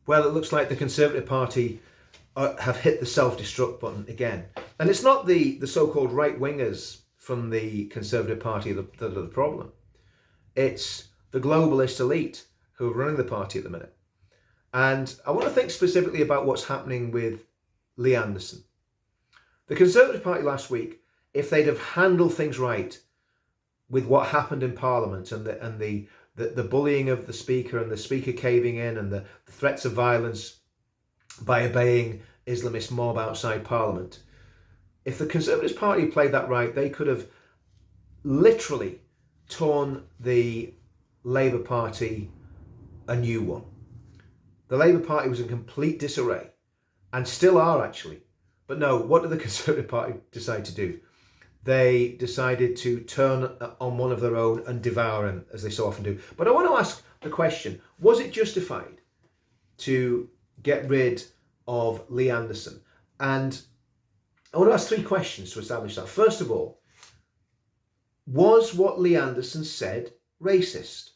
Well, it looks like the Conservative Party have hit the self-destruct button again. And it's not the so-called right-wingers from the Conservative Party that are the problem. It's the globalist elite who are running the party at the minute. And I want to think specifically about what's happening with Lee Anderson. The Conservative Party last week, if they'd have handled things right with what happened in Parliament and the bullying of the Speaker and the Speaker caving in and the threats of violence by obeying Islamist mob outside Parliament, if the Conservative Party played that right, they could have literally torn the Labour Party a new one. The Labour Party was in complete disarray, and still are actually. But no, what did the Conservative Party decide to do? They decided to turn on one of their own and devour him, as they so often do. But I want to ask the question, was it justified to get rid of Lee Anderson? And I want to ask 3 questions to establish that. First of all, was what Lee Anderson said racist?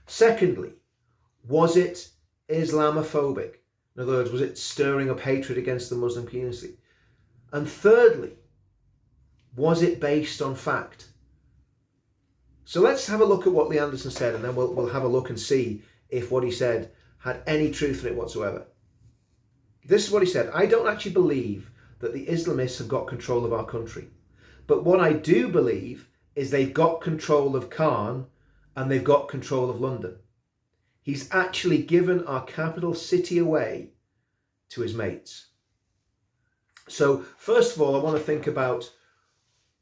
Secondly, was it Islamophobic? In other words, was it stirring up hatred against the Muslim community? And thirdly, was it based on fact? So let's have a look at what Lee Anderson said, and then we'll have a look and see if what he said had any truth in it whatsoever. This is what he said. I don't actually believe that the Islamists have got control of our country. But what I do believe is they've got control of Khan and they've got control of London. He's actually given our capital city away to his mates. So first of all, I want to think about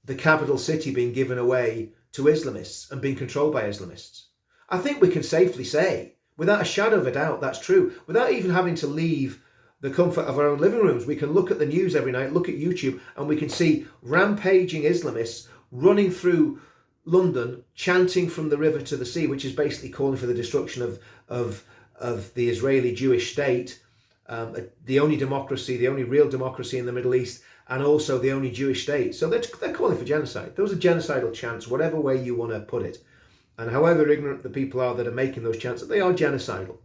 the capital city being given away to Islamists and being controlled by Islamists. I think we can safely say, without a shadow of a doubt, that's true. Without even having to leave the comfort of our own living rooms, we can look at the news every night, look at YouTube, and we can see rampaging Islamists running through London, chanting from the river to the sea, which is basically calling for the destruction of the Israeli Jewish state, the only democracy, the only real democracy in the Middle East, and also the only Jewish state. So they're calling for genocide. Those are genocidal chants, whatever way you want to put it. And however ignorant the people are that are making those chants, they are genocidal.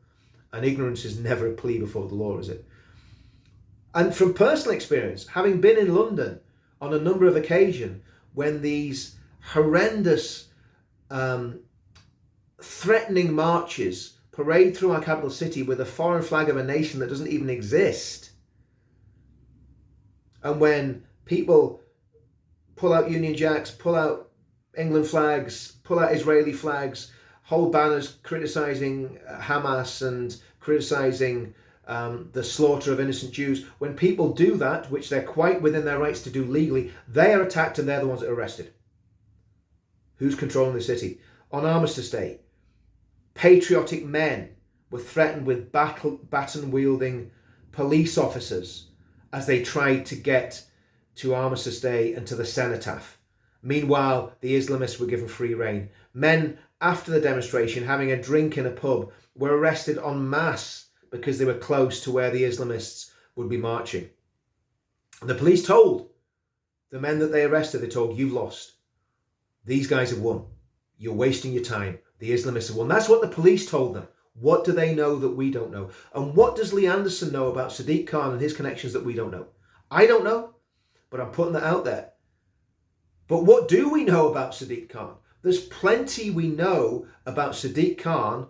And ignorance is never a plea before the law, is it? And from personal experience, having been in London on a number of occasions when these horrendous, threatening marches parade through our capital city with a foreign flag of a nation that doesn't even exist, and when people pull out Union Jacks, pull out England flags, pull out Israeli flags, hold banners criticising Hamas and criticising the slaughter of innocent Jews, when people do that, which they're quite within their rights to do legally, they are attacked and they're the ones that are arrested. Who's controlling the city? On Armistice Day, patriotic men were threatened with baton-wielding police officers as they tried to get to Armistice Day and to the cenotaph. Meanwhile, the Islamists were given free rein. Men, after the demonstration, having a drink in a pub, were arrested en masse because they were close to where the Islamists would be marching. And the police told the men that they arrested, they told, you've lost. These guys have won. You're wasting your time. The Islamists have won. That's what the police told them. What do they know that we don't know? And what does Lee Anderson know about Sadiq Khan and his connections that we don't know? I don't know, but I'm putting that out there. But what do we know about Sadiq Khan? There's plenty we know about Sadiq Khan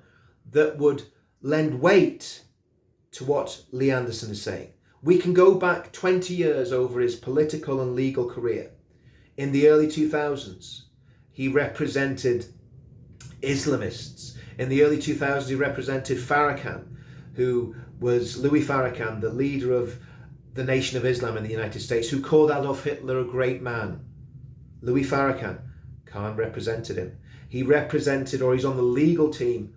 that would lend weight to what Lee Anderson is saying. We can go back 20 years over his political and legal career. In the early 2000s, he represented Islamists. In the early 2000s, he represented Farrakhan, who was Louis Farrakhan, the leader of the Nation of Islam in the United States, who called Adolf Hitler a great man. Louis Farrakhan, Khan represented him. He represented, or he's on the legal team,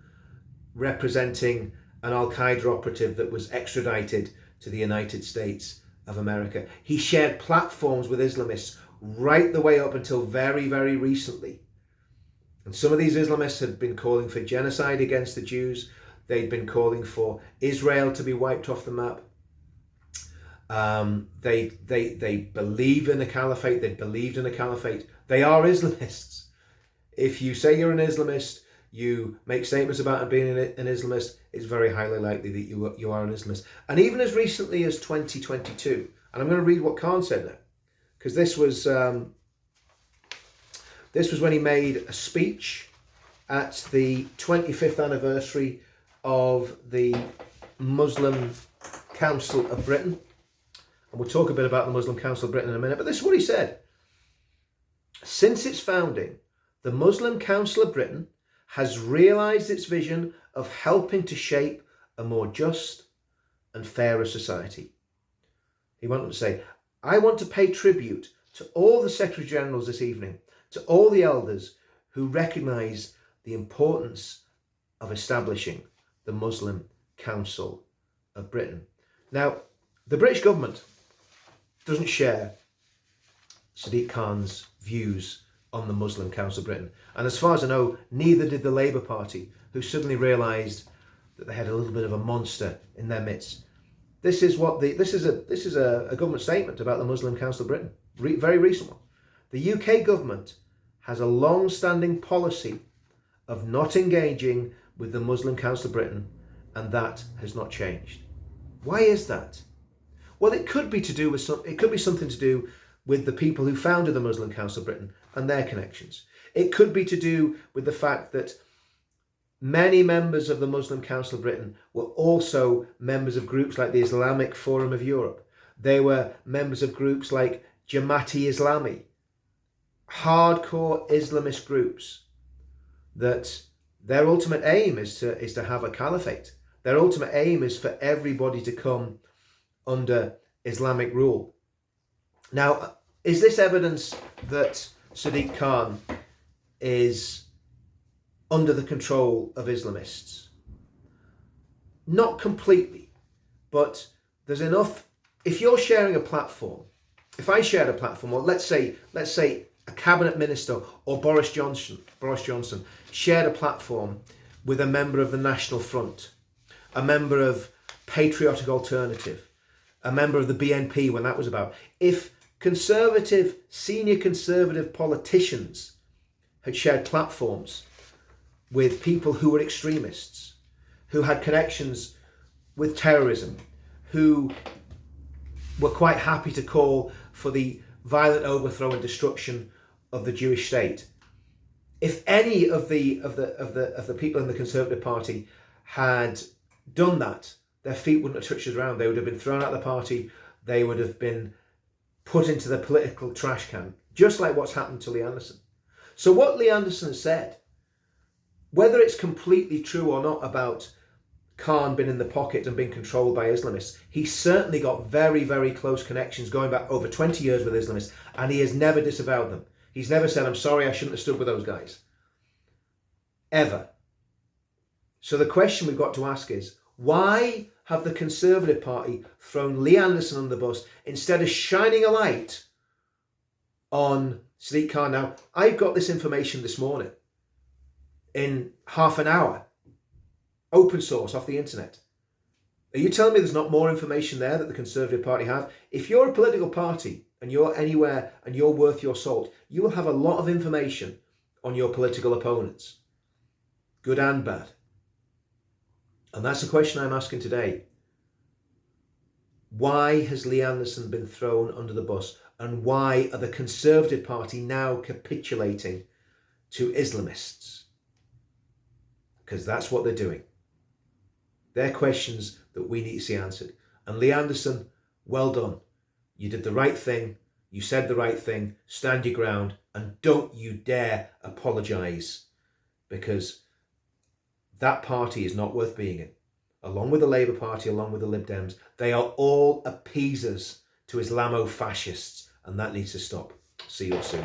representing an Al-Qaeda operative that was extradited to the United States of America. He shared platforms with Islamists right the way up until very, very recently. And some of these Islamists had been calling for genocide against the Jews. They'd been calling for Israel to be wiped off the map. They believe in a caliphate. They believed in a caliphate. They are Islamists. If you say you're an Islamist, you make statements about being an Islamist, it's very highly likely that you are an Islamist. And even as recently as 2022, and I'm going to read what Khan said now, because this was when he made a speech at the 25th anniversary of the Muslim Council of Britain. And we'll talk a bit about the Muslim Council of Britain in a minute, but this is what he said. Since its founding, the Muslim Council of Britain has realised its vision of helping to shape a more just and fairer society. He went on to say, I want to pay tribute to all the Secretary Generals this evening, to all the elders who recognise the importance of establishing the Muslim Council of Britain. Now, the British government doesn't share Sadiq Khan's views on the Muslim Council of Britain. And as far as I know, neither did the Labour Party, who suddenly realised that they had a little bit of a monster in their midst. This is a government statement about the Muslim Council of Britain, very recent one. The UK government has a long-standing policy of not engaging with the Muslim Council of Britain, and that has not changed. Why is that? Well, it could be something to do with the people who founded the Muslim Council of Britain and their connections. It could be to do with the fact that many members of the Muslim Council of Britain were also members of groups like the Islamic Forum of Europe. They were members of groups like Jamaat-e-Islami, hardcore Islamist groups that their ultimate aim is to have a caliphate. Their ultimate aim is for everybody to come under Islamic rule. Now, is this evidence that Sadiq Khan is under the control of Islamists? Not completely, but there's enough. If you're sharing a platform, if I shared a platform, or let's say a cabinet minister or Boris Johnson shared a platform with a member of the National Front, a member of Patriotic Alternative, a member of the BNP when that was about. If senior conservative politicians had shared platforms with people who were extremists, who had connections with terrorism, who were quite happy to call for the violent overthrow and destruction of the Jewish state. If any of the people in the Conservative Party had done that, their feet wouldn't have touched the ground. They would have been thrown out of the party. They would have been put into the political trash can, just like what's happened to Lee Anderson. So what Lee Anderson said, whether it's completely true or not about Khan being in the pocket and being controlled by Islamists, he certainly got very, very close connections going back over 20 years with Islamists, and he has never disavowed them. He's never said, I'm sorry, I shouldn't have stood with those guys. Ever. So the question we've got to ask is, why have the Conservative Party thrown Lee Anderson under the bus instead of shining a light on Sadiq Khan? Now, I got this information this morning in half an hour, open source off the internet. Are you telling me there's not more information there that the Conservative Party have? If you're a political party and you're anywhere and you're worth your salt, you will have a lot of information on your political opponents, good and bad. And that's the question I'm asking today. Why has Lee Anderson been thrown under the bus? And why are the Conservative Party now capitulating to Islamists? Because that's what they're doing. They're questions that we need to see answered. And Lee Anderson, well done. You did the right thing. You said the right thing. Stand your ground. And don't you dare apologise. Because that party is not worth being in. Along with the Labour Party, along with the Lib Dems, they are all appeasers to Islamo-fascists, and that needs to stop. See you soon.